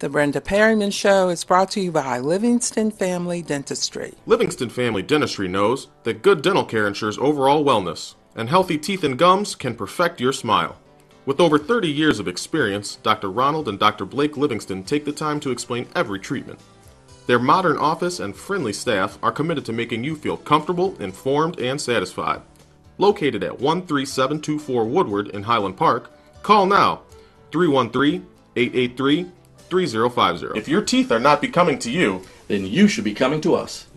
The Brenda Perryman Show is brought to you by Livingston Family Dentistry. Livingston Family Dentistry knows that good dental care ensures overall wellness, and healthy teeth and gums can perfect your smile. With over 30 years of experience, Dr. Ronald and Dr. Blake Livingston take the time to explain every treatment. Their modern office and friendly staff are committed to making you feel comfortable, informed, and satisfied. Located at 13724 Woodward in Highland Park, call now 313-883-3050. If your teeth are not becoming to you, then you should be coming to us.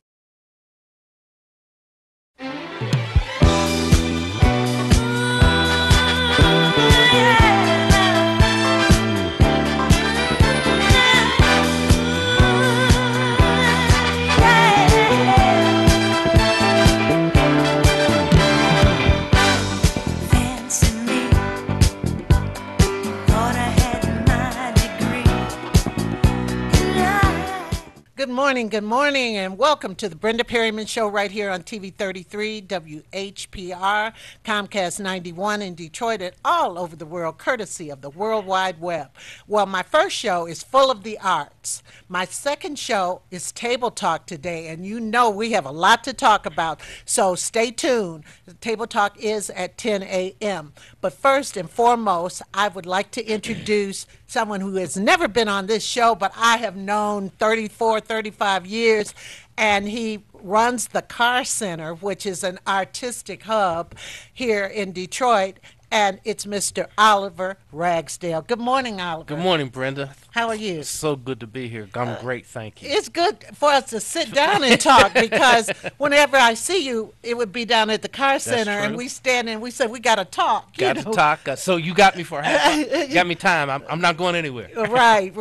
Good morning, and welcome to the Brenda Perryman Show right here on TV 33, WHPR, Comcast 91 in Detroit, and all over the world, courtesy of the World Wide Web. Well, my first show is full of the arts. My second show is Table Talk today, and you know we have a lot to talk about, so stay tuned. The Table Talk is at 10 a.m. But first and foremost, I would like to introduce someone who has never been on this show, but I have known 35 years, and he runs the Car Center, which is an artistic hub here in Detroit, and it's Mr. Oliver Ragsdale. Good morning, Oliver. Good morning, Brenda. How are you? It's so good to be here. I'm great, thank you. It's good for us to sit down and talk because whenever I see you, it would be down at the Car Center, and we stand and we say, we got to talk. Got to talk. So you got me for half. Got me time. I'm not going anywhere. Right.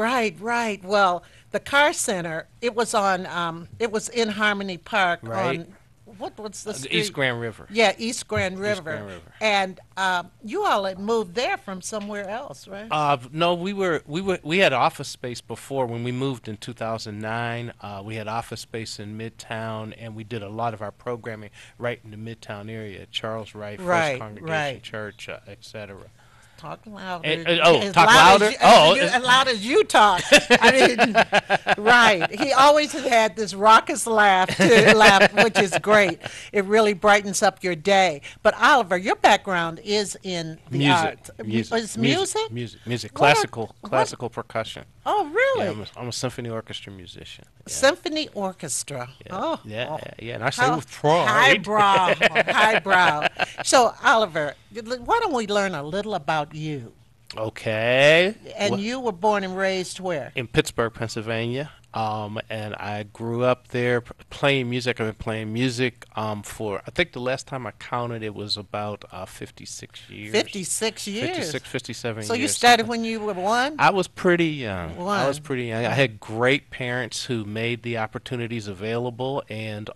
Well, the Car Center, it was in Harmony Park on, what's the street? East Grand River. Yeah, East Grand River. And you all had moved there from somewhere else, right? No, we had office space before. When we moved in 2009, we had office space in Midtown, and we did a lot of our programming right in the Midtown area at Charles Wright, First Congregation Church, etc. Talk louder. Talk louder? As loud as you talk. I mean, right. He always has had this raucous laugh, which is great. It really brightens up your day. But Oliver, your background is in the arts. Music. Classical percussion. Oh, really? Yeah, I'm a symphony orchestra musician. Yeah. Symphony orchestra. Yeah. And I say with pride. Highbrow. So, Oliver, why don't we learn a little about you? Okay. And you were born and raised where? In Pittsburgh, Pennsylvania. And I grew up there playing music. I've been playing music for, I think the last time I counted, it was about 56 years. 56 years? 57 years. So you started when you were one? I was pretty young. I had great parents who made the opportunities available and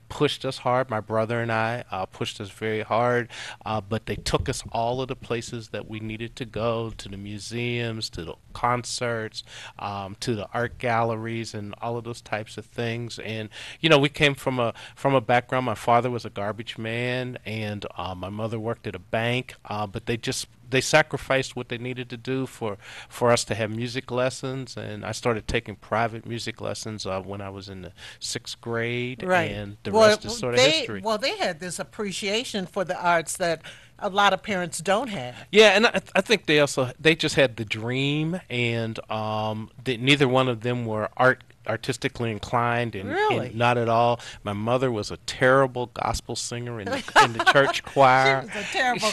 pushed us hard. My brother and I pushed us very hard, but they took us all of the places that we needed to go, to the museums, to the concerts, to the art galleries, and all of those types of things. And we came from a background. My father was a garbage man, and my mother worked at a bank, but they sacrificed what they needed to do for us to have music lessons. And I started taking private music lessons when I was in the 6th grade, and the rest is sort of history. Well, they had this appreciation for the arts that a lot of parents don't have. Yeah, and I think they just had the dream, and neither one of them were artistically inclined, and not at all. My mother was a terrible gospel singer in the church choir. She was a terrible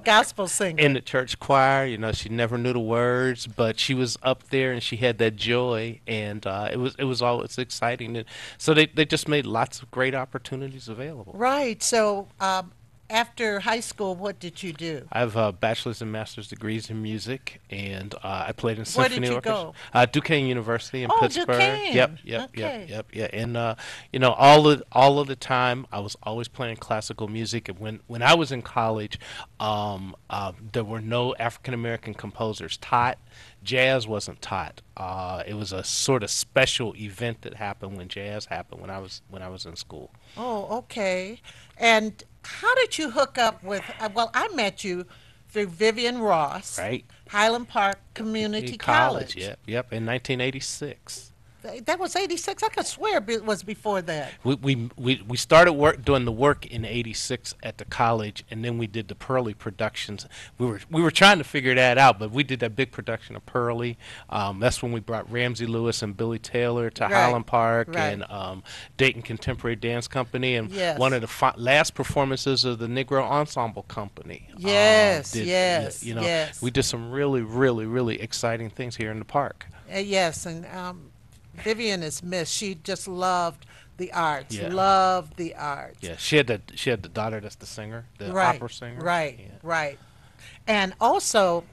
gospel singer. In the church choir, she never knew the words, but she was up there and she had that joy, and it was always exciting. And so they just made lots of great opportunities available. Right. So after high school, what did you do? I have bachelor's and master's degrees in music, and I played in symphony orchestra. Where did you go? Duquesne University in Pittsburgh. Duquesne. Yep. And all of the time, I was always playing classical music. And when I was in college, there were no African American composers taught. Jazz wasn't taught. It was a sort of special event that happened when jazz happened when I was in school. Oh, okay. And how did you hook up with? Well, I met you through Vivian Ross, Right. Highland Park Community College. College. Yep. In 1986. That was 86. I could swear it was before that. We started doing the work in '86 at the college, and then we did the Pearly productions. We were trying to figure that out, but we did that big production of Pearly. That's when we brought Ramsey Lewis and Billy Taylor to Right, Highland Park right. and Dayton Contemporary Dance Company, and Yes. one of the last performances of the Negro Ensemble Company. Yes, Did, yes, you know, yes. we did some really, really, really exciting things here in the park. Yes, and Vivian is missed. She just loved the arts, Yeah. loved the arts. Yeah, she had the daughter that's the singer, the Right, opera singer. right, Yeah. right. And also,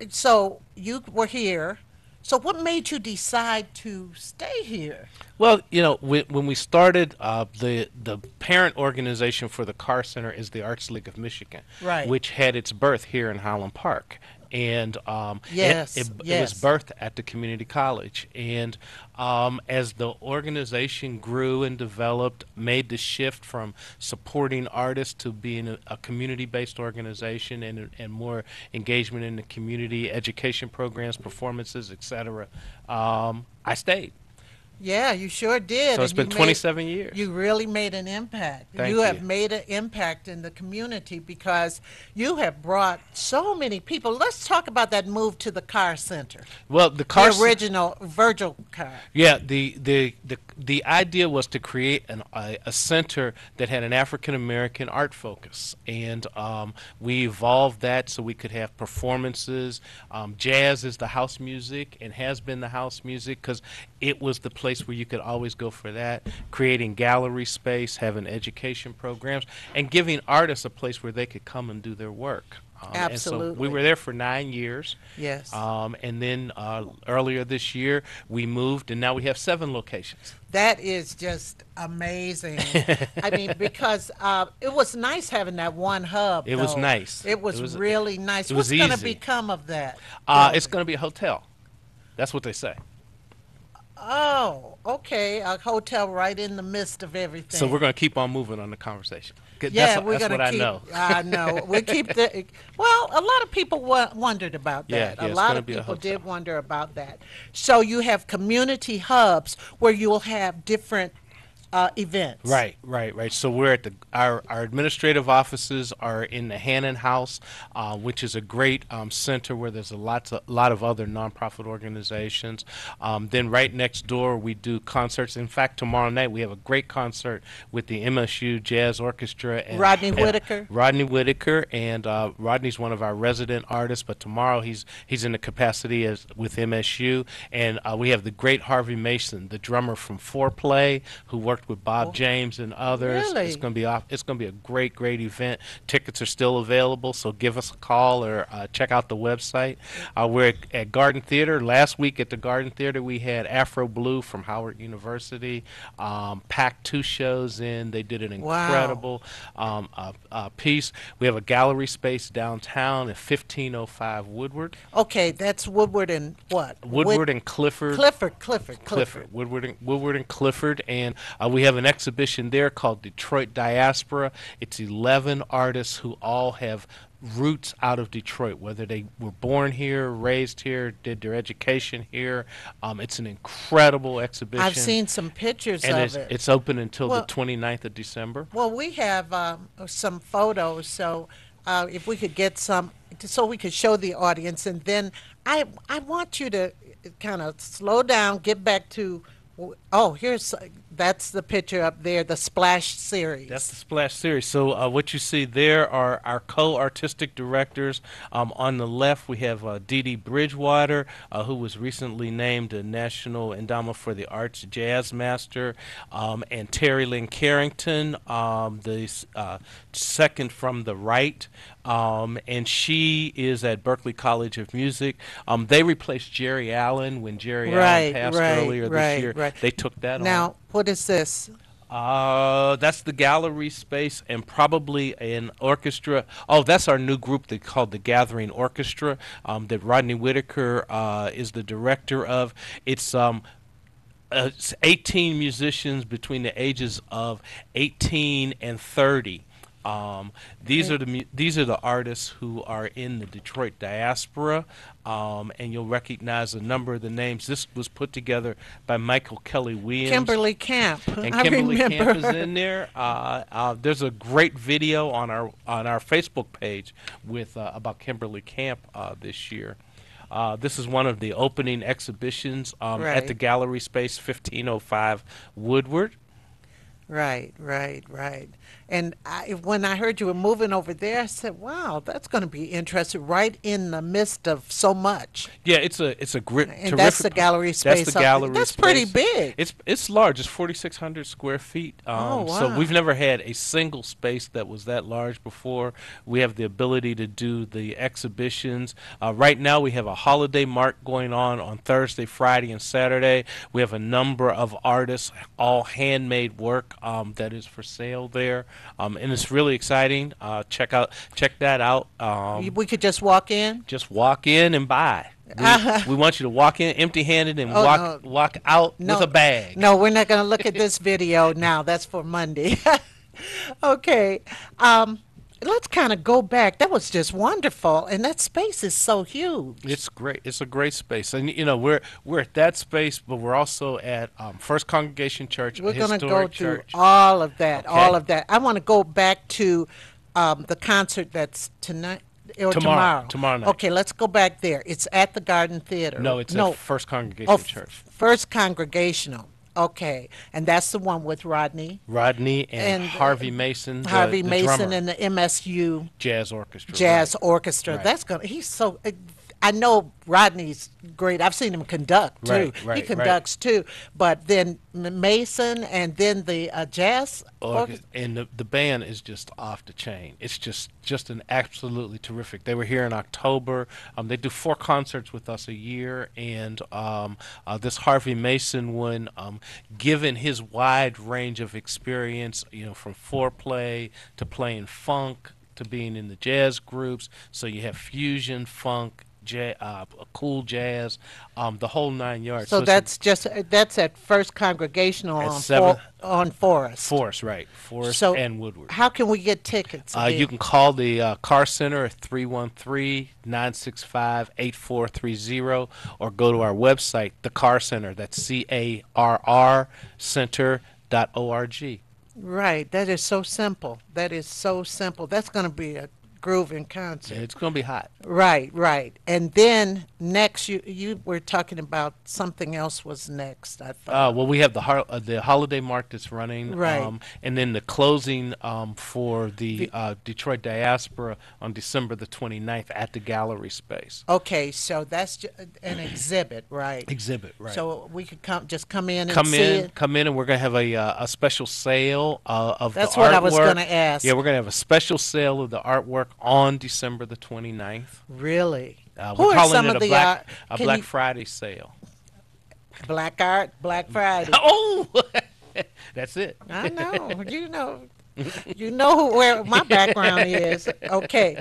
so you were here. So what made you decide to stay here? Well, when we started, the parent organization for the Carr Center is the Arts League of Michigan, Right. which had its birth here in Highland Park. And Yes, it yes. was birthed at the community college. And as the organization grew and developed, made the shift from supporting artists to being a community-based organization and more engagement in the community, education programs, performances, etc. I stayed. Yeah, you sure did. So it's and been 27 years. You really made an impact. Thank you have you. made an impact in the community because you have brought so many people. Let's talk about that move to the Carr Center. Well, the Carr The original Virgil Carr. Yeah, the idea was to create a center that had an African American art focus, and we evolved that so we could have performances. Jazz is the house music and has been the house music because it was the place where you could always go for that. Creating gallery space, having education programs, and giving artists a place where they could come and do their work. And so we Absolutely. were there for 9 years. Yes. And then earlier this year, we moved, and now we have 7 locations. That is just amazing. I mean, because it was nice having that one hub. It was though. nice. It was really nice. it was What's going to easy. become of that? It's going to be a hotel. That's what they say. Oh, okay. A hotel right in the midst of everything. So we're going to keep on moving on the conversation. Yeah, That's we're what gonna I keep. know. I know. We keep the. Well, a lot of people wondered about that. Yeah, a it's lot gonna of be a people hotel. did wonder about that. So you have community hubs where you will have different events. Right. So we're at our administrative offices are in the Hannon House, which is a great center where there's a lot of other nonprofit organizations. Then right next door we do concerts. In fact, tomorrow night we have a great concert with the MSU Jazz Orchestra and Rodney Whitaker. Rodney Whitaker, and Rodney's one of our resident artists. But tomorrow he's in the capacity as with MSU, and we have the great Harvey Mason, the drummer from Foreplay, who worked with Bob James and others. Really? It's going to be a great event. Tickets are still available, so give us a call or check out the website. We're at Garden Theater. Last week at the Garden Theater we had Afro Blue from Howard University. Packed 2 shows in. They did an Wow. incredible piece. We have a gallery space downtown at 1505 Woodward. Okay, that's Woodward and what? Woodward and Clifford. Clifford. Woodward and Clifford, and we have an exhibition there called Detroit Diaspora. It's 11 artists who all have roots out of Detroit, whether they were born here, raised here, did their education here. It's an incredible exhibition. I've seen some pictures and of it. it's open until Well- the 29th of December. Well, we have some photos, so if we could get some, so we could show the audience, and then I want you to kind of slow down, get back to. Oh, that's the picture up there, the Splash series. That's the Splash series. So what you see there are our co-artistic directors. On the left, we have Dee Dee Bridgewater, who was recently named a National Endowment for the Arts Jazz Master, and Terry Lynn Carrington, the second from the right, and she is at Berklee College of Music. They replaced Jerry Allen when Jerry Allen passed earlier this year. Right. They took that on. Now, what is this? That's the gallery space and probably an orchestra. Oh, that's our new group they called the Gathering Orchestra that Rodney Whitaker is the director of. It's 18 musicians between the ages of 18 and 30. These are the artists who are in the Detroit diaspora, and you'll recognize a number of the names. This was put together by Michael Kelly Williams. Kimberly Camp. And I Kimberly remember. Camp is in there. There's a great video on our Facebook page with about Kimberly Camp this year. This is one of the opening exhibitions at the Right. Gallery Space, 1505 Woodward. Right, right, right. And when I heard you were moving over there, I said, "Wow, that's going to be interesting." Right in the midst of so much, Yeah, it's a great and that's the terrific. gallery That's space. the gallery That's pretty space. big. It's large. It's 4,600 square feet. Oh, So wow. we've never had a single space that was that large before. We have the ability to do the exhibitions. Right now, we have a holiday mart going on Thursday, Friday, and Saturday. We have a number of artists, all handmade work that is for sale there, and it's really exciting. Check that out. We could just walk in. Just walk in and buy. We want you to walk in empty-handed and Oh, no. walk out No, with a bag. no, we're not going to look at this video now. That's for Monday. Okay. Let's kind of go back. That was just wonderful, and that space is so huge. It's great. It's a great space, and we're at that space, but we're also at First Congregation Church, a We're going to go historic through church. all of that, Okay. all of that. I want to go back to the concert that's tonight or tomorrow. Tomorrow night. Okay, let's go back there. It's at the Garden Theater. No, it's at First Congregation Oh, Church. First Congregational. Okay, and that's the one with Rodney. Rodney and And, Harvey Mason, Harvey the Mason drummer, and the MSU jazz orchestra. Jazz right. Orchestra. Right. That's gonna. He's so. I know Rodney's great. I've seen him conduct too. Right, He right, conducts too. But then Mason and then the jazz orchestra. And the band is just off the chain. It's just an absolutely terrific. They were here in October. They do 4 concerts with us a year, and this Harvey Mason one, given his wide range of experience, from foreplay to playing funk to being in the jazz groups, so you have fusion, funk, cool jazz, the whole 9 yards. So it's that's at First Congregational At on 7th on Forest. Forest, right? Forest So and Woodward. how can we get tickets? You can call the Car Center at 313-965-8430 or go to our website, the Car Center. That's CARR Center.org. Right. That is so simple. That is so simple. That's going to be a grooving concert. It's going to be hot. Right, right. And then next, you were talking about something else was next, I thought. Well, we have the holiday mart that's running, Right. and then the closing for the Detroit diaspora on December the 29th at the gallery space. Okay, so that's an exhibit, right? Exhibit, right. So we could just come in and see it. Come in, and we're gonna have a special sale of That's the artwork. what I was gonna ask. Yeah, we're gonna have a special sale of the artwork on December the 29th. Really? Who We're are calling some it of a the Black can Black you- Friday sale. Black art, Black Friday? Oh, that's it. I know. You know where my background is. Okay.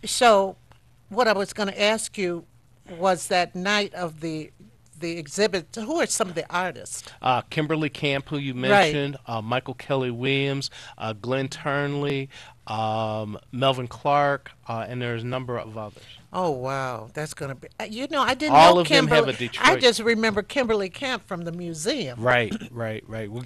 So what I was going to ask you was that night of the exhibit, who are some of the artists? Kimberly Camp, who you Right. mentioned, Michael Kelly Williams, Glenn Turnley, Melvin Clark, and there's a number of others. Oh, wow. That's going to be, I didn't All know of them Kimberly. have a Detroit- I just remember Kimberly Camp from the museum. Right. Well,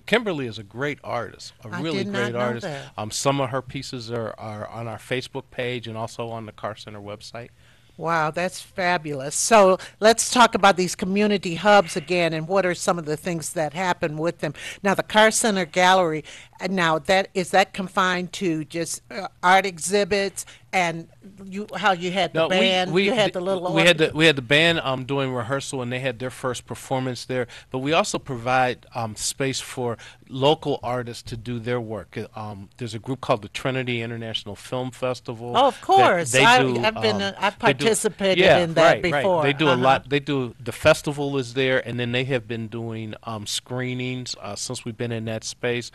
Kimberly is a great artist, a I really did not great know artist. that. Some of her pieces are on our Facebook page and also on the Car Center website. Wow, that's fabulous. So let's talk about these community hubs again and what are some of the things that happen with them. Now, the Car Center Gallery, now is that confined to just art exhibits and how you had the band? You had the little we had the band doing rehearsal, and they had their first performance there. But we also provide space for local artists to do their work. There's a group called the Trinity International Film Festival. Oh, of that course. they do, I've they do- participated yeah, in that right, before. Right. They do a Uh-huh. lot. The festival is there, and then they have been doing screenings since we've been in that space.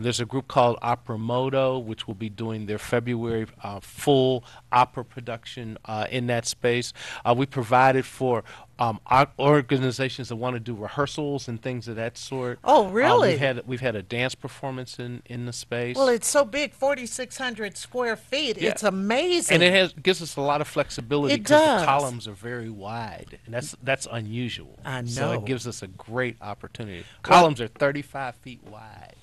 There's a group called Opera Moto, which will be doing their February full opera production in that space. We provided for organizations that want to do rehearsals and things of that sort. Oh, really? We've had a dance performance in the space. Well, it's so big, 4,600 square feet. Yeah. It's amazing. And it gives us a lot of flexibility It because does. the columns are very wide, and that's unusual. I So know. it gives us a great opportunity. Columns are 35 feet wide.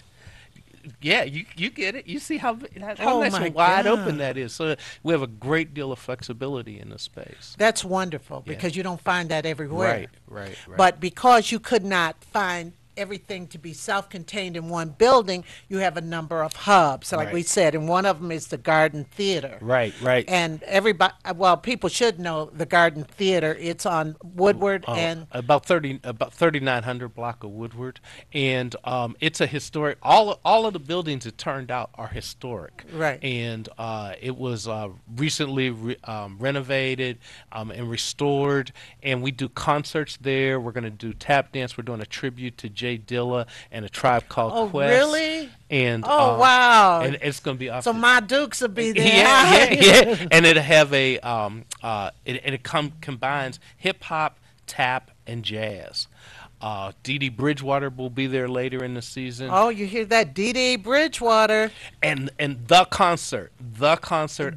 Yeah, you get it. You see how Oh, nice my and wide God. open that is. So we have a great deal of flexibility in the space. That's wonderful because you don't find that everywhere. Right. But because you could not find everything to be self-contained in one building, you have a number of hubs, like we Right. said, and one of them is the Garden Theater. Right. And everybody, well, people should know the Garden Theater. It's on Woodward and about 3900 block of Woodward, and it's a historic. All of the buildings that turned out are historic. Right. And it was recently renovated and restored, and we do concerts there. We're going to do tap dance. We're doing a tribute to Jay Dilla and a tribe called Oh, Quest. really? And wow. and it's going to be So my Dukes will be there. yeah. And it'll have a combines hip hop, tap, and jazz. Dee Dee Bridgewater will be there later in the season. Oh, you hear that? D.D. Bridgewater. And the concert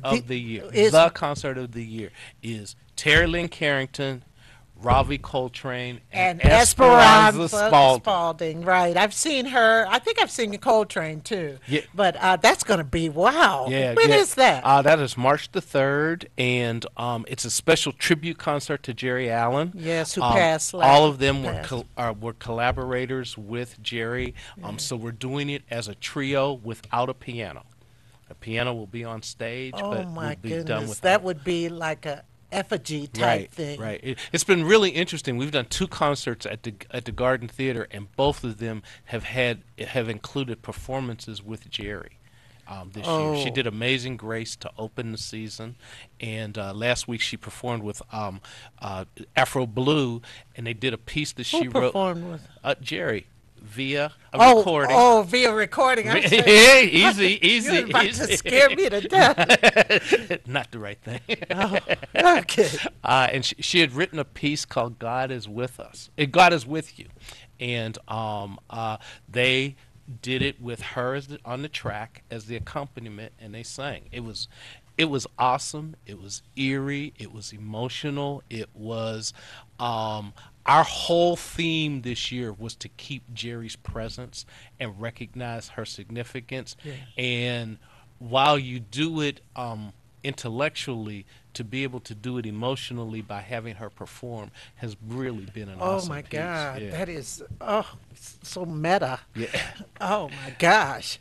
of the year, the concert of the year is Terry Lynn Carrington, Ravi Coltrane, And Esperanza Esperanza Spalding. Spalding, right. I've seen her. I think I've seen Coltrane, too. Yeah. But that's going to be, wow. Yeah, When yeah. is that? That is March the 3rd, and it's a special tribute concert to Jerry Allen. Yes, who passed last. All of them passed. were collaborators with Jerry, so we're doing it as a trio without a piano. A piano will be on stage, Oh, but my we'll be goodness. done with That would be like a effigy type thing. Right. It's been really interesting. We've done 2 concerts at the Garden Theater, and both of them have included performances with Jerry. This year, she did "Amazing Grace" to open the season, and last week she performed with Afro Blue, and they did a piece that she Who wrote. performed with? Jerry via a recording. Oh, via recording. I'm saying, Hey, easy. you're about to scare me to death. Not the right thing. Okay. And she had written a piece called "God Is With Us." God is with you, and they did it with her on the track as the accompaniment, and they sang. It was awesome. It was eerie. It was emotional. It was. Our whole theme this year was to keep Jerry's presence and recognize her significance. Yeah. And while you do it intellectually, to be able to do it emotionally by having her perform has really been an awesome Oh, my piece. God. Yeah. That is, so meta. Yeah. Oh, my gosh.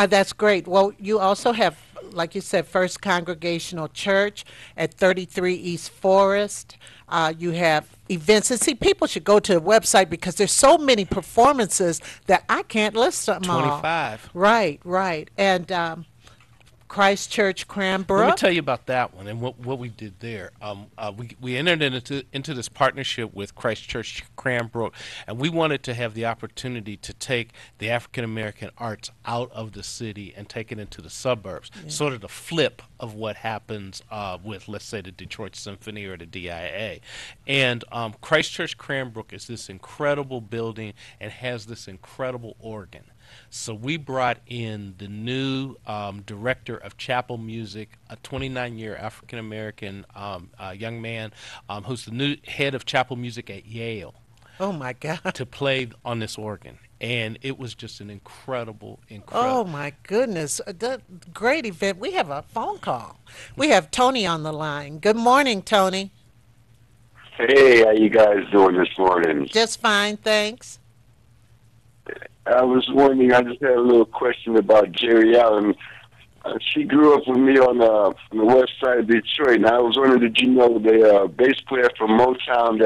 That's great. Well, you also have, like you said, First Congregational Church at 33 East Forest. You have events. And see, people should go to the website because there's so many performances that I can't list them all. 25. Right. And Christ Church Cranbrook. Let me tell you about that one and what we did there. We entered into this partnership with Christ Church Cranbrook, and we wanted to have the opportunity to take the African American arts out of the city and take it into the suburbs, sort of the flip of what happens with, let's say, the Detroit Symphony or the DIA. And Christ Church Cranbrook is this incredible building and has this incredible organ. So we brought in the new director of chapel music, a 29-year African-American young man who's the new head of chapel music at Yale, Oh, my God. to play on this organ. And it was just an incredible. Oh, my goodness. Great event. We have a phone call. We have Tony on the line. Good morning, Tony. Hey, how you guys doing this morning? Just fine, thanks. I was wondering, I just had a little question about Jerry Allen. She grew up with me on the west side of Detroit, and I was wondering, did you know the bass player from Motown,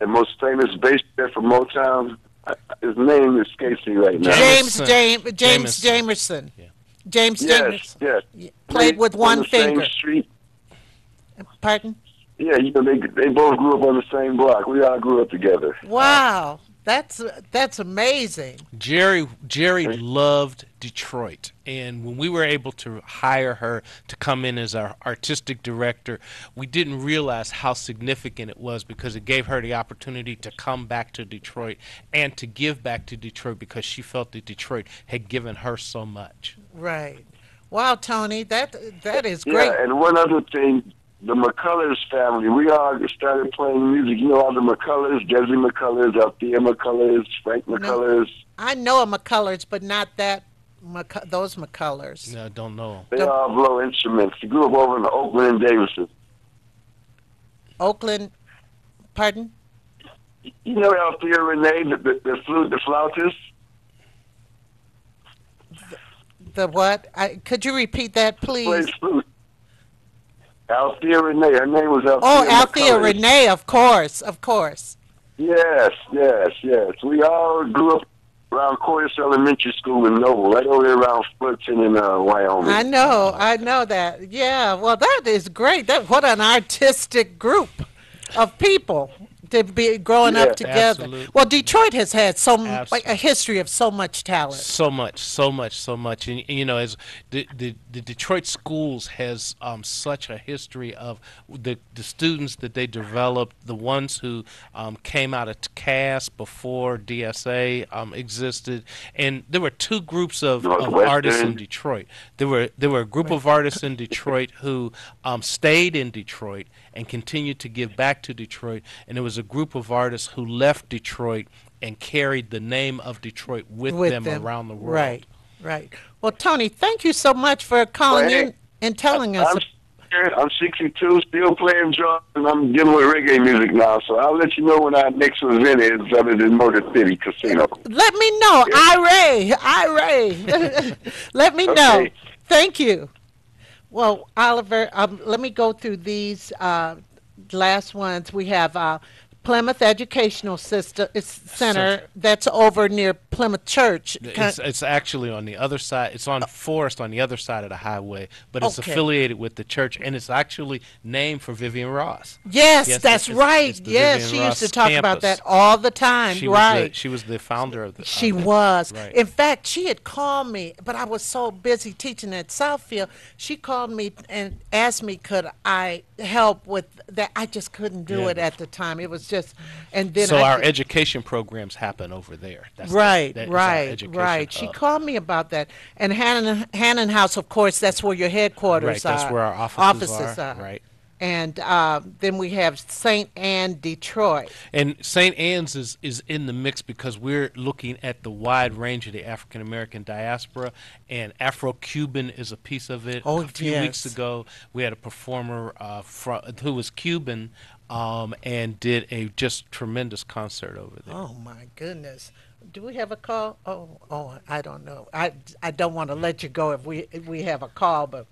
the most famous bass player from Motown? His name escapes me right now. James Jamerson. Jamerson. Yeah. James Yes, Jamerson. yes. Played with On one the same finger. street. Pardon? Yeah, you know, they both grew up on the same block. We all grew up together. Wow. That's amazing. Jerry loved Detroit. And when we were able to hire her to come in as our artistic director, we didn't realize how significant it was because it gave her the opportunity to come back to Detroit and to give back to Detroit because she felt that Detroit had given her so much. Right. Wow, Tony, that is great. Yeah, and one other thing, the McCullers family, we all started playing music. You know all the McCullers, Desi McCullers, Althea McCullers, Frank McCullers. I know a McCullers, but not those McCullers. No, I don't know. They all blow instruments. They grew up over in Oakland and Davidson. Oakland, pardon? You know Althea Renee, the flautist? The what? Could you repeat that, please? Plays flute. Althea Renee. Her name was Althea. Oh, Althea McCullers. Renee, of course. Yes. We all grew up around Cordis Elementary School in Noble, right over there around Fulton in Wyoming. I know that. Yeah, well, that is great. What an artistic group of people to be growing up together. Absolutely. Well, Detroit has had a history of so much talent. So much, and you know, as the Detroit schools has such a history of the students that they developed, the ones who came out of CAS before DSA existed, and there were two groups of artists in Detroit. There were a group of artists in Detroit who stayed in Detroit and continued to give back to Detroit, and there was a group of artists who left Detroit and carried the name of Detroit with them around the world. Right. Well, Tony, thank you so much for calling in and telling us. I'm 62, still playing drums, and I'm dealing with reggae music now. So I'll let you know when our next event is, other than Motor City Casino. Let me know. Iray. Let me know. Thank you. Well, Oliver, let me go through these last ones. We have Plymouth Educational Center that's over near Plymouth Church. It's actually on the other side. It's on Forest on the other side of the highway, but it's affiliated with the church, and it's actually named for Vivian Ross. Yes, that's right. Yes, she used to talk about that all the time. She was the founder of the. She was. Right. In fact, she had called me, but I was so busy teaching at Southfield. She called me and asked me could I help with that. I just couldn't do it at the time. It was just, and then our education programs happen over there. Right. Hub. She called me about that. And Hannon House, of course, that's where your headquarters are. Right, that's where our offices are. Right. And then we have St. Anne, Detroit. And St. Anne's is in the mix because we're looking at the wide range of the African American diaspora, and Afro-Cuban is a piece of it. Oh, a few weeks ago, we had a performer who was Cuban and did a just tremendous concert over there. Oh, my goodness. Do we have a call? Oh, I don't know. I don't want to let you go if we have a call, but,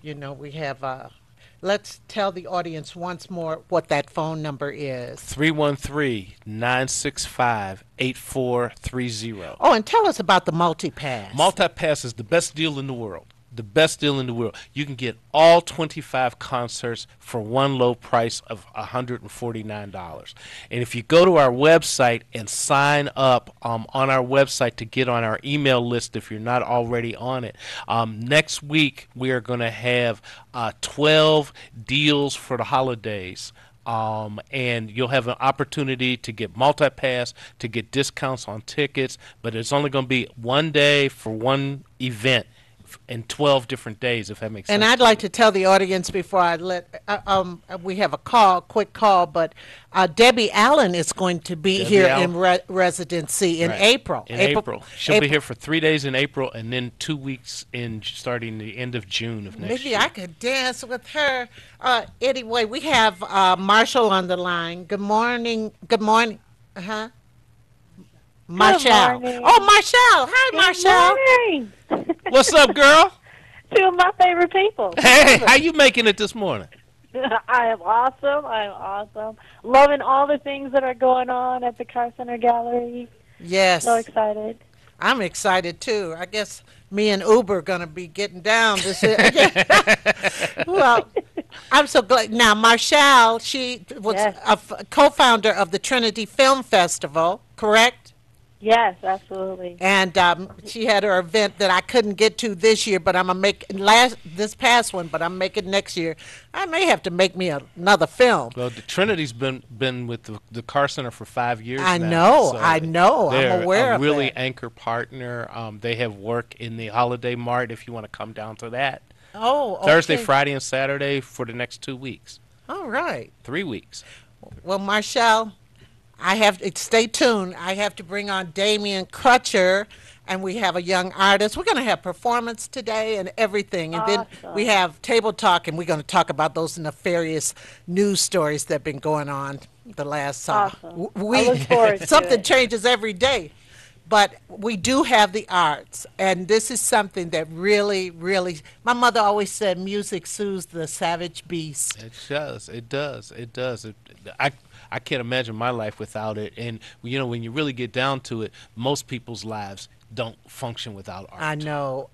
you know, we have let's tell the audience once more what that phone number is. 313-965-8430. Oh, and tell us about the MultiPass. MultiPass is the best deal in the world. The best deal in the world. You can get all 25 concerts for one low price of $149. And if you go to our website and sign up on our website to get on our email list if you're not already on it, next week we are going to have 12 deals for the holidays. And you'll have an opportunity to get MultiPass, to get discounts on tickets, but it's only going to be one day for one event in 12 different days, if that makes sense. And I'd like to tell the audience before I let we have a quick call, but Debbie Allen is going to be here in residency in April. April. She'll be here for 3 days in April and then 2 weeks starting the end of June of next year. Maybe I could dance with her. Anyway, we have Marshall on the line. Good morning. Marshall. Oh, Marshall. Hi, Marshall. Good morning. What's up, girl? Two of my favorite people. Hey, how you making it this morning? I am awesome. Loving all the things that are going on at the Car Center Gallery. Yes. So excited. I'm excited, too. I guess me and Uber are going to be getting down this year. Well, I'm so glad. Now, Marshall, she was a co-founder of the Trinity Film Festival, correct? Yes, absolutely. And she had her event that I couldn't get to this year, but I'm gonna make this past one, but I'm making next year. I may have to make me another film. Well, the Trinity's been with the Carr Center for 5 years I now. know, So I know. I'm they're aware a of really that. anchor partner. They have work in the Holiday Mart if you want to come down to that. Oh, Thursday, okay. Friday, and Saturday for the next 2 weeks. All right. 3 weeks. Well, Marshall, I have to stay tuned. I have to bring on Damian Crutcher, and we have a young artist. We're going to have performance today and everything, and then we Awesome. have table talk, and we're going to talk about those nefarious news stories that've been going on the last Awesome. I week. look forward to Something it. changes every day. But we do have the arts, and this is something that really, really. My mother always said, "Music soothes the savage beast." It does. It does. It does. I can't imagine my life without it. And when you really get down to it, most people's lives don't function without art. I know.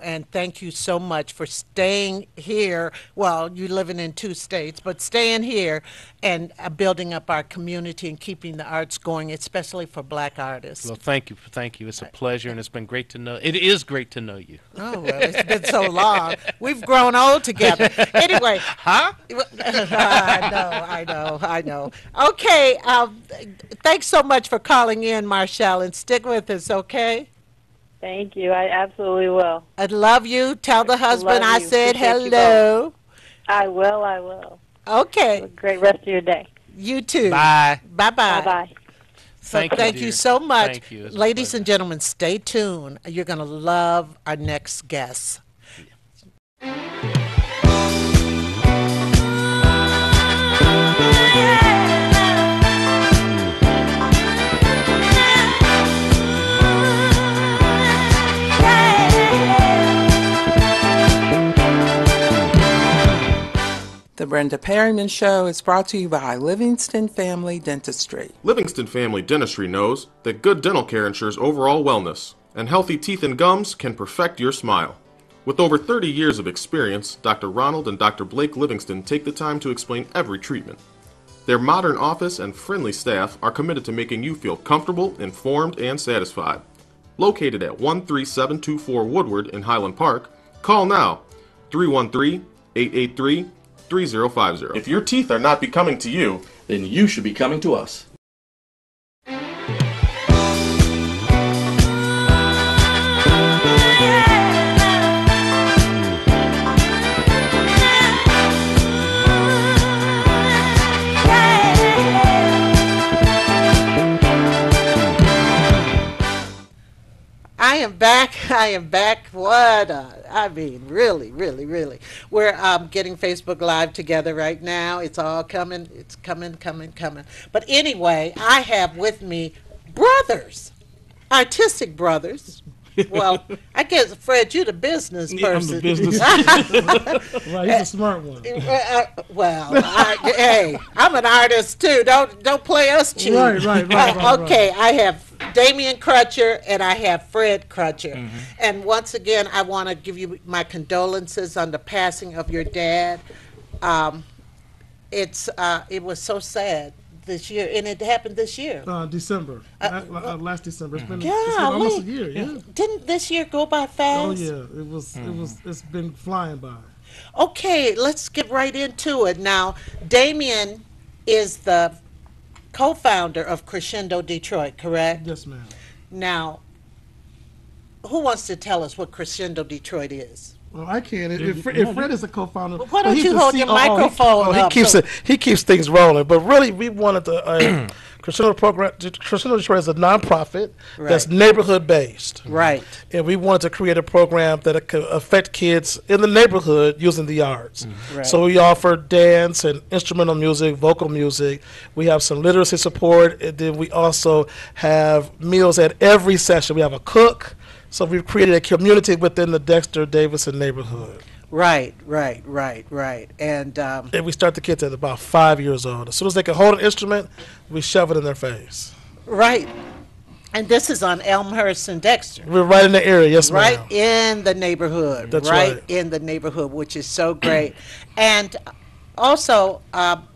And thank you so much for staying here. Well, you're living in 2 states, but staying here and building up our community and keeping the arts going, especially for black artists. Well, thank you. Thank you. It's a pleasure, and it's been great to know. It is great to know you. Oh, well, it's been so long. We've grown old together. Anyway. Huh? I know. Okay, thanks so much for calling in, Marshall, and stick with us, okay? Thank you. I absolutely will. I love you. Tell the husband Love I you. said Appreciate you hello. I will. I will. Have Okay, a great rest of your day. you too. Bye. Bye-bye. Bye-bye. So Thank you, dear. so much. Thank you. It's a Ladies pleasure. and gentlemen, stay tuned. You're going to love our next guest. The Brenda Perryman Show is brought to you by Livingston Family Dentistry. Livingston Family Dentistry knows that good dental care ensures overall wellness, and healthy teeth and gums can perfect your smile. With over 30 years of experience, Dr. Ronald and Dr. Blake Livingston take the time to explain every treatment. Their modern office and friendly staff are committed to making you feel comfortable, informed, and satisfied. Located at 13724 Woodward in Highland Park, call now 313-883-3050. If your teeth are not becoming to you, Then you should be coming to us. I am back. I am back. I mean, really, really, really. We're getting Facebook Live together right now. It's all coming. It's coming. But anyway, I have with me brothers, artistic brothers. Well, I guess, Fred, you're the business person. I'm the business. Right, he's a smart one. Hey, I'm an artist too. Don't play us cheap. Right. Okay, I have Damian Crutcher and I have Fred Crutcher. Mm-hmm. And once again, I want to give you my condolences on the passing of your dad. It was so sad this year, and it happened this year. December. Last December. It's been Golly. almost a year. Yeah. Didn't this year go by fast? Oh yeah. It's been flying by. Okay, let's get right into it. Now, Damien is the co-founder of Crescendo Detroit, correct? Yes, ma'am. Now, who wants to tell us what Crescendo Detroit is? Well, I can. If Fred is a co-founder, Why don't he's you the hold your microphone He up keeps so- he keeps things rolling. But really, we wanted to. Crescendo Detroit is a nonprofit that's Right. neighborhood based. Right. And we wanted to create a program that could affect kids in the neighborhood using the arts. Right. So we offer dance and instrumental music, vocal music. We have some literacy support, and then we also have meals at every session. We have a cook. So we've created a community within the Dexter Davidson neighborhood. Right. And And we start the kids at about 5 years old. As soon as they can hold an instrument, we shove it in their face. right. And this is on Elmhurst and Dexter. We're right in the area, yes, Right ma'am. in the neighborhood. That's right. In the neighborhood, which is so great. And also,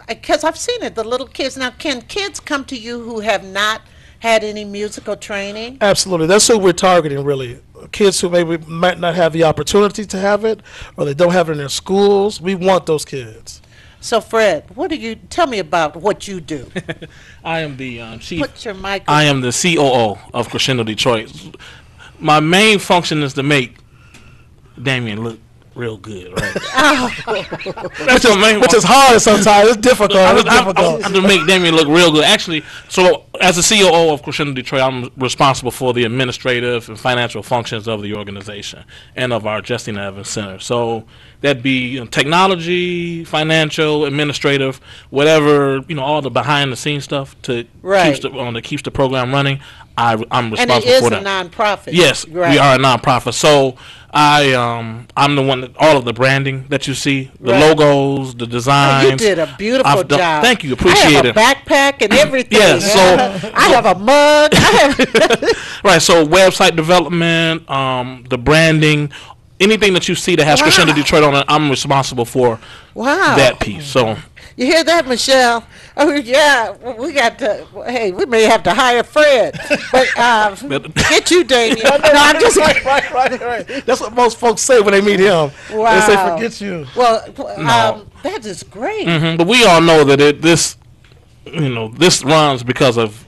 because I've seen it, the little kids. Now, can kids come to you who have not had any musical training? Absolutely. That's who we're targeting, really. Kids who maybe might not have the opportunity to have it, or they don't have it in their schools. We want those kids. So, Fred, tell me about what you do? I am the chief. Put your mic. I am the COO of Crescendo Detroit. My main function is to make Damien look real good, right? Which is hard sometimes. It's difficult. I have to make Damien look real good. Actually, so as the COO of Crescendo Detroit, I'm responsible for the administrative and financial functions of the organization and of our Justine Evans Center. So that'd be technology, financial, administrative, whatever, all the behind the scenes stuff that keeps the program running. I'm responsible for that. And it is a nonprofit. Yes, right. We are a nonprofit. So I'm the one that all of the branding that you see, the logos, the designs. Oh, you did a beautiful job. Thank you, appreciate it. I have a backpack and everything. Yes, so I have a mug. Right, so website development, the branding, anything that you see that has Crescendo Detroit on it, I'm responsible for that piece. So you hear that, Michelle? Oh yeah, we got to. Hey, we may have to hire Fred, but get you, Damien. No, I'm just right. That's what most folks say when they meet him. Wow. They say, "Forget you." Well, that is great. But we all know that this runs because of.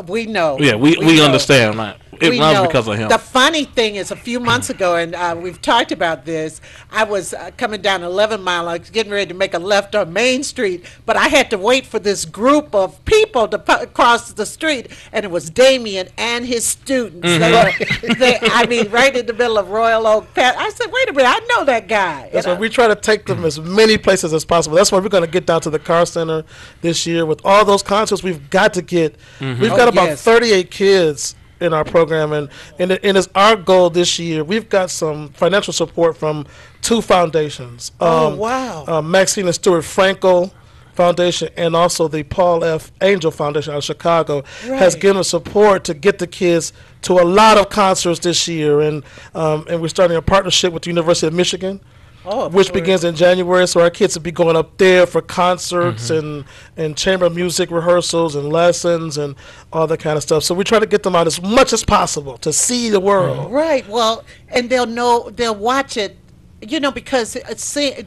We know. Yeah, we understand, right? It runs because of him. The funny thing is, a few months ago, and we've talked about this, I was coming down 11 Mile. I was getting ready to make a left on Main Street, but I had to wait for this group of people to cross the street, and it was Damien and his students. Mm-hmm. Right in the middle of Royal Oak. I said, wait a minute, I know that guy. That's why we try to take them as many places as possible. That's why we're going to get down to the Car Center this year. With all those concerts, we've got to get, we've got about 38 kids in our program, and it's our goal this year. We've got some financial support from 2 foundations. Maxine and Stuart Frankel Foundation and also the Paul F. Angel Foundation out of Chicago has given us support to get the kids to a lot of concerts this year, and we're starting a partnership with the University of Michigan. Which begins in January, so our kids will be going up there for concerts and chamber music rehearsals and lessons and all that kind of stuff. So we try to get them out as much as possible to see the world. Right. Well, and they'll watch it, because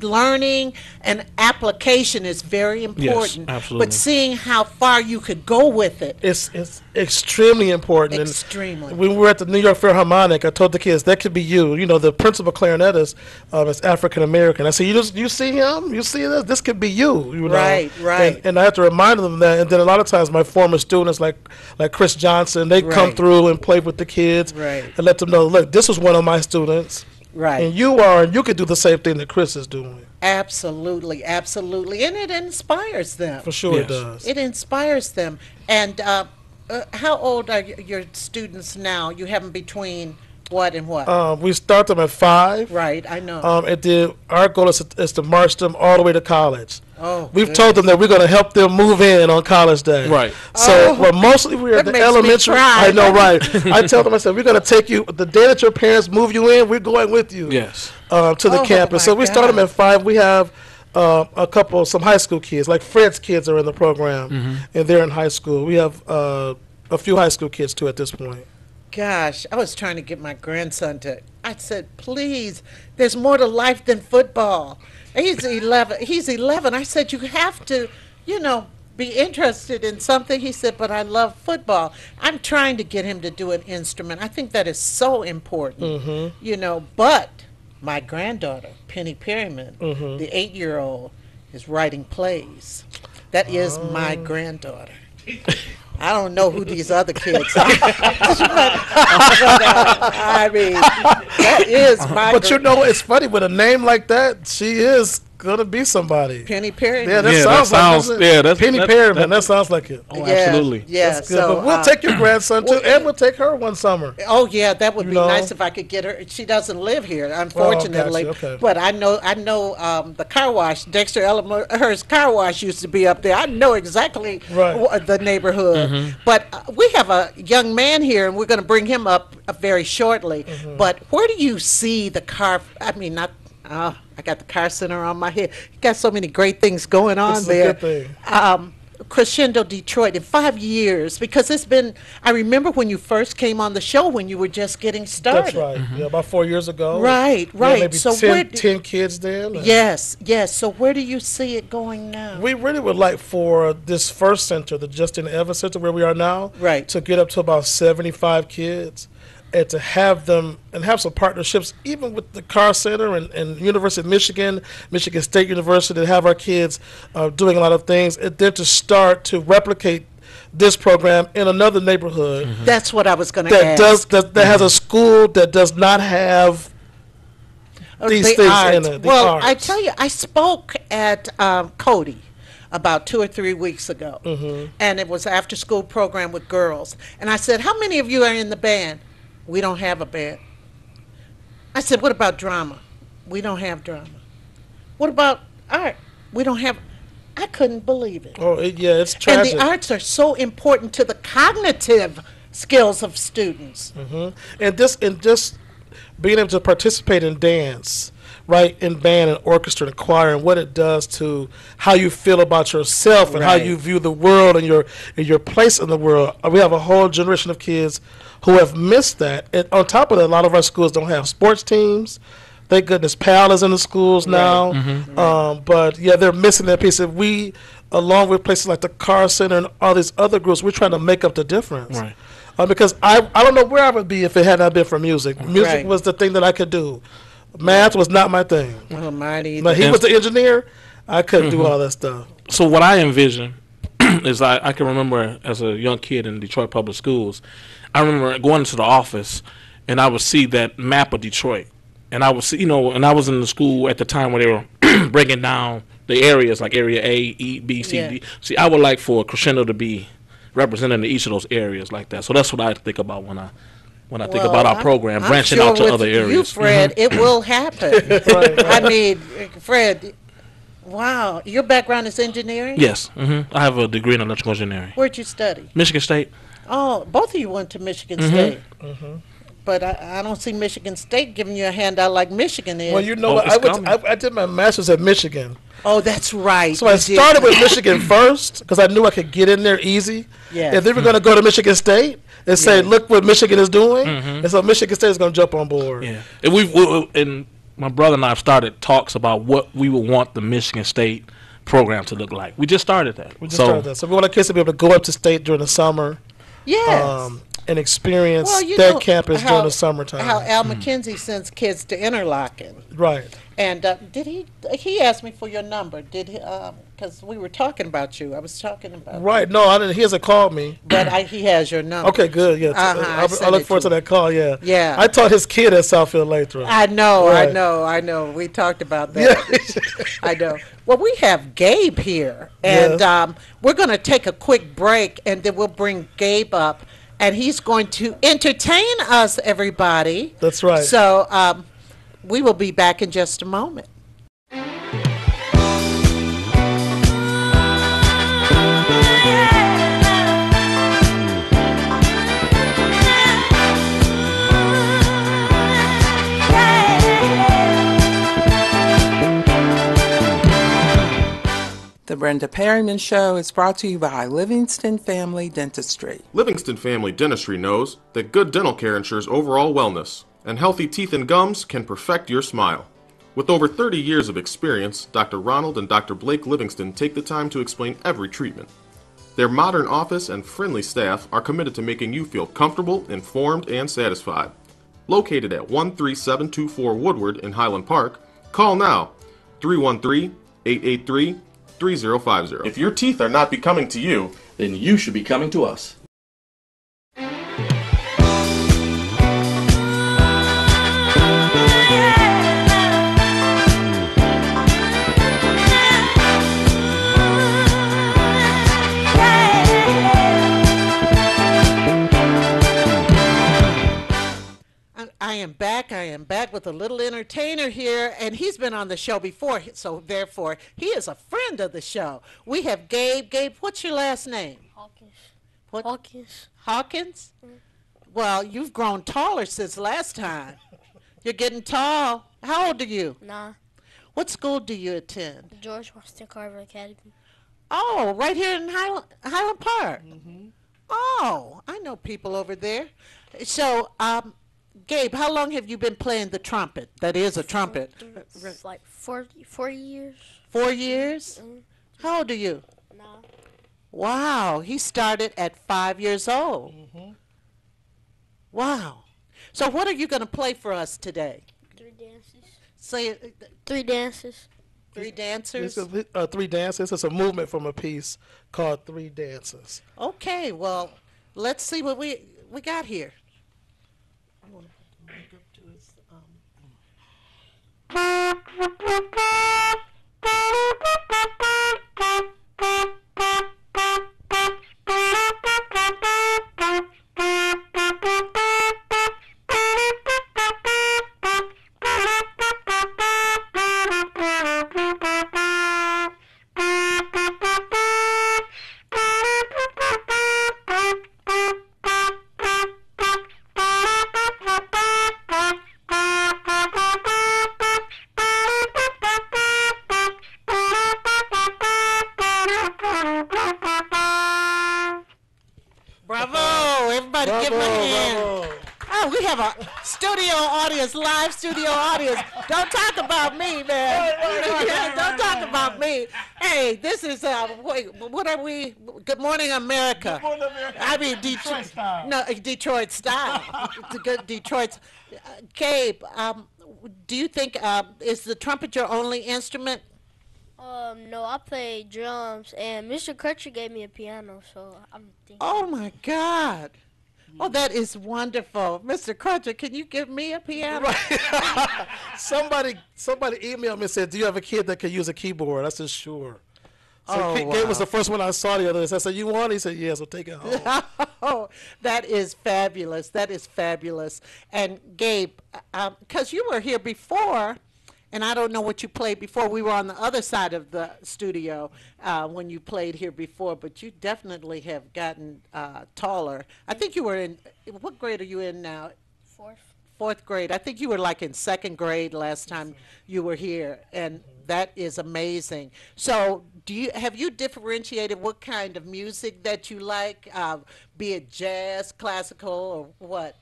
learning and application is very important. Yes, absolutely. But seeing how far you could go with it. It's extremely important. Extremely. And when we were at the New York Philharmonic, I told the kids, that could be you. The principal clarinetist is African American. I said, you see him? You see this? This could be you. Right. And I have to remind them that. And then a lot of times my former students, like Chris Johnson, they come through and play with the kids and let them know, look, this was one of my students. Right. And you could do the same thing that Chris is doing. Absolutely. And it inspires them. For sure it does. It inspires them. And how old are your students now? You have them between what and what? We start them at 5. Right, I know. Our goal is to march them all the way to college. We've good. told them that we're going to help them move in on college day. Right. So mostly we're at the elementary. I know, right. I tell them, I said, we're going to take you, the day that your parents move you in, we're going with you. Yes. To the campus. So we start them at 5. We have some high school kids, like Fred's kids are in the program, and they're in high school. We have a few high school kids, too, at this point. Gosh, I was trying to get my grandson I said, please, there's more to life than football. He's 11. I said, you have to, be interested in something. He said, but I love football. I'm trying to get him to do an instrument. I think that is so important, but my granddaughter, Penny Perryman, the 8-year-old, is writing plays. That is my granddaughter. I don't know who these other kids are. That is my. But it's funny with a name like that. She is gonna be somebody. Penny Perryman. Yeah, that sounds like it. Penny Perryman. That sounds like it. Oh, absolutely. Yeah. That's good. But we'll take your grandson too, and we'll take her one summer. Oh yeah, that would be nice if I could get her. She doesn't live here, unfortunately. Okay. But I know the car wash. Dexter Elmhurst car wash used to be up there. I know exactly the neighborhood. But we have a young man here, and we're going to bring him up very shortly. But where do you see the car? I got the Car Center on my head. You got so many great things going on there. This is a good thing. Crescendo Detroit in 5 years? Because it's been, I remember when you first came on the show when you were just getting started. That's right. Yeah, about 4 years ago. Right, We had right. maybe So 10 kids then. yes, yes. So where do you see it going now? We really would like for this first center, the Justin Evans Center, where we are now, Right. to get up to about 75 kids, and to have them and have some partnerships, even with the Carr Center and University of Michigan, Michigan State University, to have our kids doing a lot of things, and then to start to replicate this program in another neighborhood That's what I was going to that ask. that has a school that does not have these The things arts. in it. The Well, arts. I tell you, I spoke at Cody about 2 or 3 weeks ago, and it was an after-school program with girls. And I said, how many of you are in the band? We don't have a band. I said, what about drama? We don't have drama. What about art? We don't have. I couldn't believe it. Oh, yeah, it's tragic. And the arts are so important to the cognitive skills of students. And just being able to participate in dance, right, in band and orchestra and choir, and what it does to how you feel about yourself and how Right. you view the world and your place in the world. We have a whole generation of kids who have missed that. And on top of that, a lot of our schools don't have sports teams. Thank goodness PAL is in the schools now. But yeah, they're missing that piece. If we, along with places like the Carr Center and all these other groups, we're trying to make up the difference. Right. Because I don't know where I would be if it had not been for music. Music Right. was the thing that I could do. Math was not my thing. Well, mine either. Now, he was the engineer. I couldn't do all that stuff. So what I envision is I can remember as a young kid in Detroit public schools, I remember going into the office and I would see that map of Detroit. And I would see, and I was in the school at the time where they were breaking down the areas like area A, E, B, C, Yeah. D. See, I would like for Crescendo to be represented in each of those areas like that. So that's what I think about when I think about our program, I'm branching sure out to with other areas. You, Fred, it will happen. I mean, Fred, wow, your background is engineering? Yes, I have a degree in electrical engineering. Where'd you study? Michigan State. Oh, both of you went to Michigan State. But I don't see Michigan State giving you a handout like Michigan is. Well, you know Oh, what? it's coming. I did my master's at Michigan. Oh, that's right. So I you did. started with Michigan first because I knew I could get in there easy. Yes. And then we're going to go to Michigan State and say, Yeah. look what Michigan is doing. And so Michigan State is going to jump on board. Yeah, and and my brother and I have started talks about what we would want the Michigan State program to look like. We just started that. We just started that. So we want our kids to be able to go up to state during the summer. Yes. And experience Well, you that know campus during the summertime. How Al McKenzie sends kids to Interlochen. Right. And did he asked me for your number? Did he? Because we were talking about you. I was talking about. Right. No, I didn't. He hasn't called me. But he has your number. Okay, good. Yeah. I I sent look it forward to that call. Yeah. Yeah. I taught his kid at Southfield Lathrop. I know, Right. I know. We talked about that. I know. Well, we have Gabe here, and Yes. we're going to take a quick break, and then we'll bring Gabe up, and he's going to entertain us, everybody. That's right. So we will be back in just a moment. The Brenda Perryman Show is brought to you by Livingston Family Dentistry. Livingston Family Dentistry knows that good dental care ensures overall wellness, and healthy teeth and gums can perfect your smile. With over 30 years of experience, Dr. Ronald and Dr. Blake Livingston take the time to explain every treatment. Their modern office and friendly staff are committed to making you feel comfortable, informed, and satisfied. Located at 13724 Woodward in Highland Park, call now 313-883-3050. If your teeth are not becoming to you, Then you should be coming to us. I am back. I am back with a little entertainer here, and he's been on the show before, so therefore he is a friend of the show. We have Gabe. Gabe, what's your last name? Hawkins. What? Hawkins. Hawkins? Well, you've grown taller since last time. You're getting tall. How old are you? Nah. What school do you attend? George Washington Carver Academy. Oh, right here in Highland Park. Oh, I know people over there. So, Gabe, how long have you been playing the trumpet? That is a trumpet. Like 4 years. 4 years? How old are you? Now. Wow, he started at 5 years old. Wow. So, what are you going to play for us today? 3 dances. Say it. 3 dances. 3 dancers? It's 3 dances. It's a movement from a piece called 3 Dances. Okay, well, let's see what we got here. I want to back up to his. Bravo! Everybody give him a hand. Bravo. Oh, we have a studio audience, live studio audience. Don't talk about me, man. Don't talk about me. Hey, this is, wait, what are we? Good Morning America. Good Morning America. I mean, Detroit style. No, Detroit style. It's a good Detroit. Gabe, do you think, is the trumpet your only instrument? No, I play drums, and Mr. Crutcher gave me a piano, so I'm thinking. Oh, my God. Oh, that is wonderful. Mr. Crutcher, can you give me a piano? Right. somebody emailed me and said, do you have a kid that can use a keyboard? I said, sure. So Gabe was the first one I saw the other day. So I said, you want it? He said, yeah, so take it home. Oh, that is fabulous. That is fabulous. And Gabe, because you were here before, and I don't know what you played before. We were on the other side of the studio when you played here before, but you definitely have gotten taller. I think you were in, what grade are you in now? Fourth grade. I think you were like in second grade last time you were here, and that is amazing. So have you differentiated what kind of music that you like, be it jazz, classical, or what,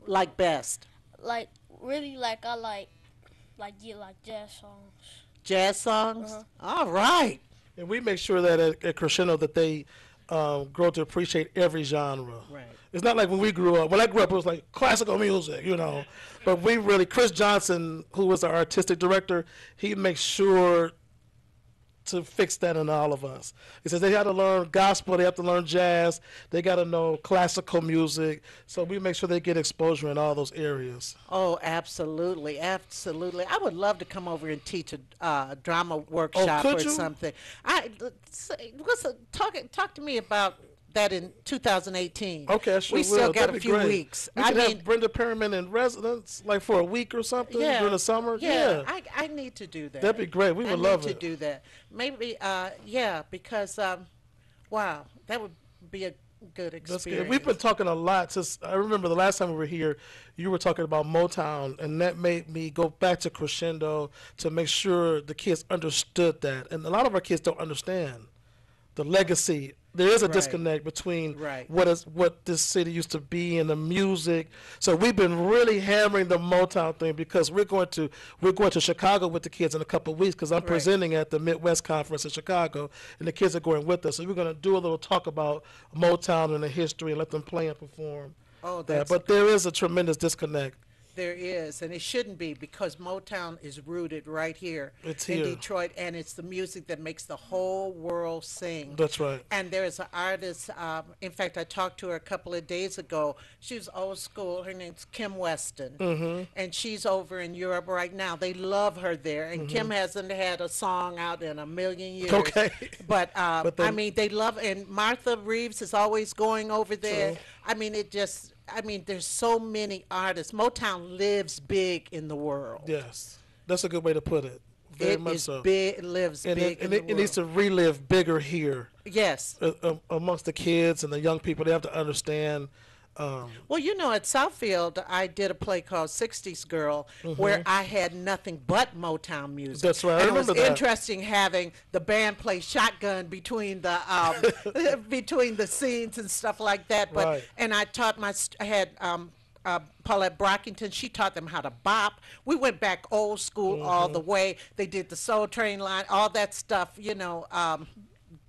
like best? Like, really, like, I like jazz songs. Jazz songs? All right. And we make sure that at Crescendo that they grow to appreciate every genre. Right. It's not like when we grew up. When I grew up, it was like classical music, you know. But we really, Chris Johnson, who was our artistic director, he makes sure to fix that in all of us. He says they got to learn gospel, they have to learn jazz, they got to know classical music. So we make sure they get exposure in all those areas. Oh, absolutely, absolutely. I would love to come over and teach a drama workshop or something. Talk to me about that in 2018. Okay, I sure we will. still got That'd a be few great. weeks. We could have Brenda Perryman in residence, like for a week or something during the summer. Yeah. I need to do that. That'd be great. We would love it. I need to do that. Maybe, because, wow, that would be a good experience. That's good. We've been talking a lot since, I remember the last time we were here, you were talking about Motown, and that made me go back to Crescendo to make sure the kids understood that. And a lot of our kids don't understand the legacy. There is a disconnect between what this city used to be and the music. So we've been really hammering the Motown thing because we're going to Chicago with the kids in a couple of weeks because I'm presenting at the Midwest Conference in Chicago, and the kids are going with us. So we're going to do a little talk about Motown and the history and let them play and perform. Oh, that's but there is a tremendous disconnect. There is, and it shouldn't be because Motown is rooted right here in Detroit, and it's the music that makes the whole world sing. That's right. And there's an artist, in fact, I talked to her a couple of days ago. She was old school. Her name's Kim Weston, and she's over in Europe right now. They love her there, and Kim hasn't had a song out in a million years. Okay. But I mean, they love, and Martha Reeves is always going over there. True. I mean, there's so many artists. Motown lives big in the world. Yes, that's a good way to put it. Very much so. It lives big in the world. It needs to relive bigger here. Yes. Amongst the kids and the young people, they have to understand Well, you know, at Southfield, I did a play called 60s Girl where I had nothing but Motown music. That's right. I And it was remember that. interesting having the band play shotgun between the between the scenes and stuff like that. But Right. and I taught I had Paulette Brockington. She taught them how to bop. We went back old school all the way. They did the Soul Train line, all that stuff. You know.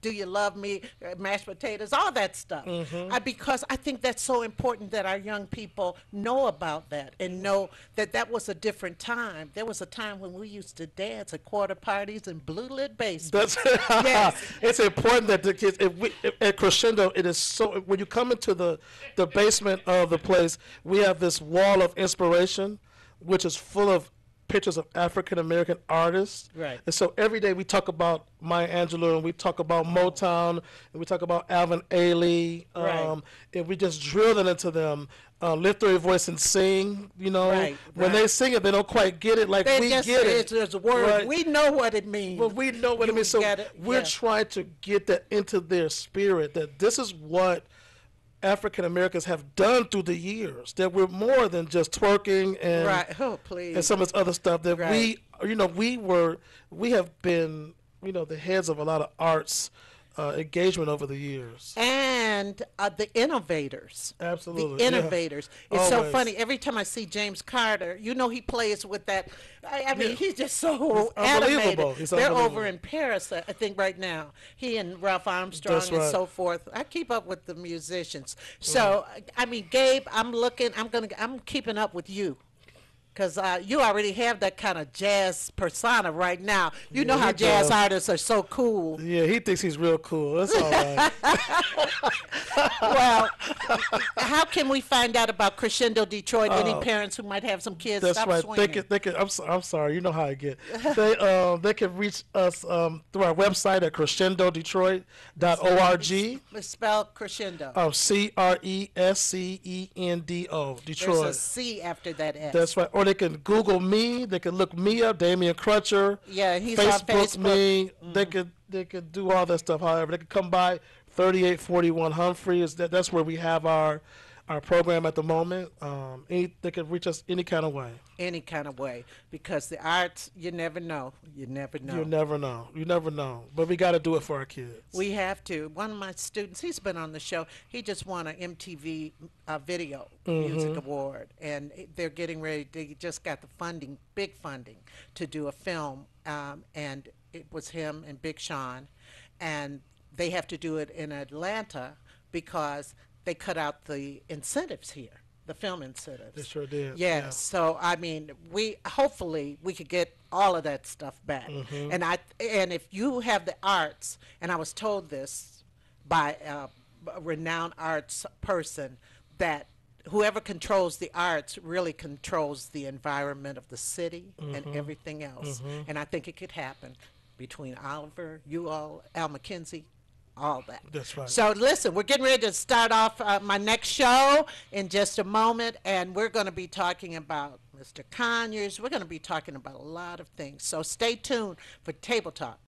Do you love me? Mashed potatoes, all that stuff. Because I think that's so important that our young people know about that and know that that was a different time. There was a time when we used to dance at quarter parties and blue lit basements. Yes. It's important that the kids, at Crescendo, it is so, when you come into the basement of the place, we have this wall of inspiration, which is full of pictures of African American artists. Right. And so every day we talk about Maya Angelou, and we talk about Motown, and we talk about Alvin Ailey, Right. and we just drill it into them. Lift their voice and sing. You know, Right, when right. they sing it, they don't quite get it like They we just, get it. There's a word. Right. We know what it means. Well, we know what it You means. So get it? we're Yeah. trying to get that into their spirit, that this is what African Americans have done through the years. That we're more than just twerking and Right. Oh, please. and some of this other stuff. That Right. we have been, the heads of a lot of arts engagement over the years. And the innovators. Absolutely, The yeah. innovators. It's so Always. funny. Every time I see James Carter, he plays with that. I mean, Yeah. he's just so He's unbelievable. animated. He's They're unbelievable. over in Paris, I think, right now. He and Ralph Armstrong That's and right. so forth. I keep up with the musicians. So, I mean, Gabe, I'm keeping up with you. Because you already have that kind of jazz persona right now. You know Yeah, how he jazz does. artists are so cool. Yeah, he thinks he's real cool. That's all right. Well, how can we find out about Crescendo Detroit? Any Oh. parents who might have some kids? That's Stop right. swinging. They can. I'm sorry. You know how I get. They can reach us through our website at crescendodetroit.org. Spell crescendo. Crescendo, There's Detroit. a C after that S. That's right. Or they can Google me. They can look me up, Damian Crutcher. Yeah, he's on Facebook. me. They could do all that stuff. However, they can come by 3841 Humphrey. That's where we have our program at the moment. They can reach us any kind of way. Any kind of way. Because the arts, you never know. You never know. You never know. You never know. But we got to do it for our kids. We have to. One of my students, he's been on the show. He just won an MTV Video Music Award, and they're getting ready. They just got the funding, big funding, to do a film, and it was him and Big Sean, and they have to do it in Atlanta because they cut out the incentives here. The film incentives. They sure did. Yes. Yeah. So I mean, hopefully we could get all of that stuff back. And if you have the arts, and I was told this by a renowned arts person, that whoever controls the arts really controls the environment of the city and everything else. And I think it could happen between Oliver, you all, Al McKenzie, all that. That's right. So listen, we're getting ready to start off my next show in just a moment, and we're going to be talking about Mr. Conyers. We're going to be talking about a lot of things. So stay tuned for Table Talk.